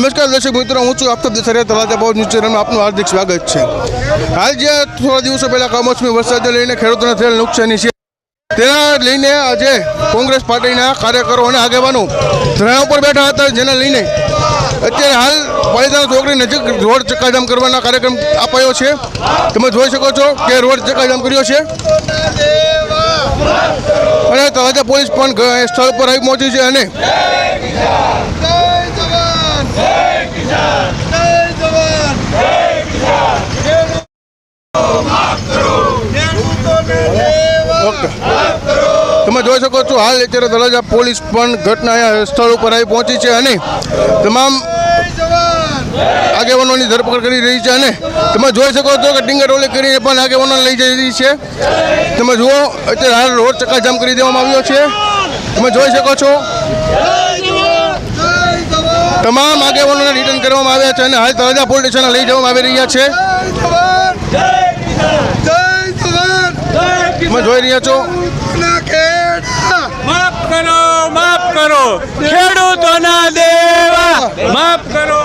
નમસ્કાર દર્શક મિત્રો, હું છું આફતાબ દેસાઈ, તળાજા બહુ ન્યૂઝ ચેનલમાં આપનું હાર્દિક સ્વાગત છે। હાલ જે થોડા દિવસો પહેલા કમોસમી વરસાદને લઈને ખેડૂતોને થયેલ નુકસાની છે, તેના લઈને આજે કોંગ્રેસ પાર્ટીના કાર્યકરો અને આગેવાનો ધરણા ઉપર બેઠા હતા, જેને લઈને અત્યારે હાલ પાલિતાણા ચોકડી નજીક રોડ ચક્કાજામ કરવાના કાર્યક્રમ અપાયો છે। તમે જોઈ શકો છો કે રોડ ચક્કાજામ કર્યો છે અને તળાજા પોલીસ પણ સ્થળ પર આવી પહોંચી છે અને તમે જોઈ શકો છો હાલ અત્યારે તળાજા પોલીસ પણ ઘટના સ્થળ ઉપર આવી પહોંચી છે અને તમામ આગેવાનોની ધરપકડ કરી રહી છે અને તમે જોઈ શકો છો કે ડીંગરઓલી કરીને પણ આગેવાનોને લઈ જઈ રહી છે। તમે જુઓ અત્યારે હાલ રોડ ચક્કાજામ કરી દેવામાં આવ્યો છે। તમે જોઈ શકો છો તમામ આગેવાનોને રિટર્ન કરવામાં આવ્યા છે અને હાલ તળાજા પોલીસ સ્ટેશન લઈ જવામાં આવી રહ્યા છે। તમે જોઈ રહ્યા છો માફ કરો ખેડૂતોના દેવા માફ કરો।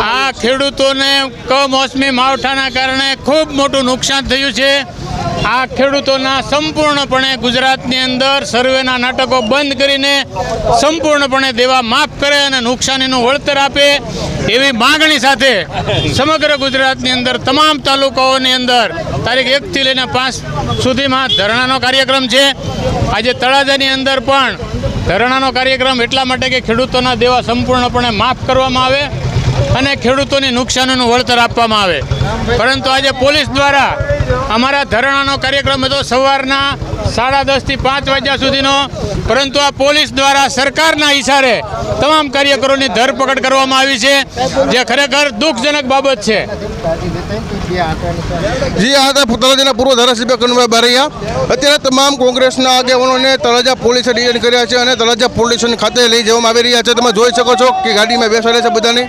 આ ખેડૂતોને કમોસમી માવઠાના કારણે ખૂબ મોટું નુકસાન થયું છે। આ ખેડૂતોના સંપૂર્ણપણે ગુજરાતની અંદર સર્વેના નાટકો બંધ કરીને સંપૂર્ણપણે દેવા માફ કરે અને નુકસાનીનું વળતર આપે એવી માગણી સાથે સમગ્ર ગુજરાતની અંદર તમામ તાલુકાઓની અંદર તારીખ 1 થી લઈને 5 સુધીમાં ધરણાનો કાર્યક્રમ છે। આજે તળાજાની અંદર પણ ધરણાનો કાર્યક્રમ એટલા માટે કે ખેડૂતોના દેવા સંપૂર્ણપણે માફ કરવામાં આવે અને ખેડૂતોની નુકસાનીનું વળતર આપવામાં આવે। પરંતુ આજે પોલીસ દ્વારા અમારા ધરણાનો કાર્યક્રમ હતો સવારના 10:30 થી 5 વાગ્યા સુધીનો, પરંતુ આ પોલીસ દ્વારા સરકારના ઇશારે તમામ કાર્યકરોની ધરપકડ કરવામાં આવી છે, જે ખરેખર દુઃખજનક બાબત છે। જી આ હતા તળાજાના પૂર્વ ધારાસભ્ય કનુભાઈ બારૈયા। અત્યારે તમામ કોંગ્રેસના આગેવાનોને તળાજા પોલીસે ડિટેન કર્યા છે અને તળાજા પોલીસ સ્ટેશન ખાતે લઈ જવામાં આવી રહ્યા છે। તમે જોઈ શકો છો કે ગાડીમાં બેસાડે છે બધાને।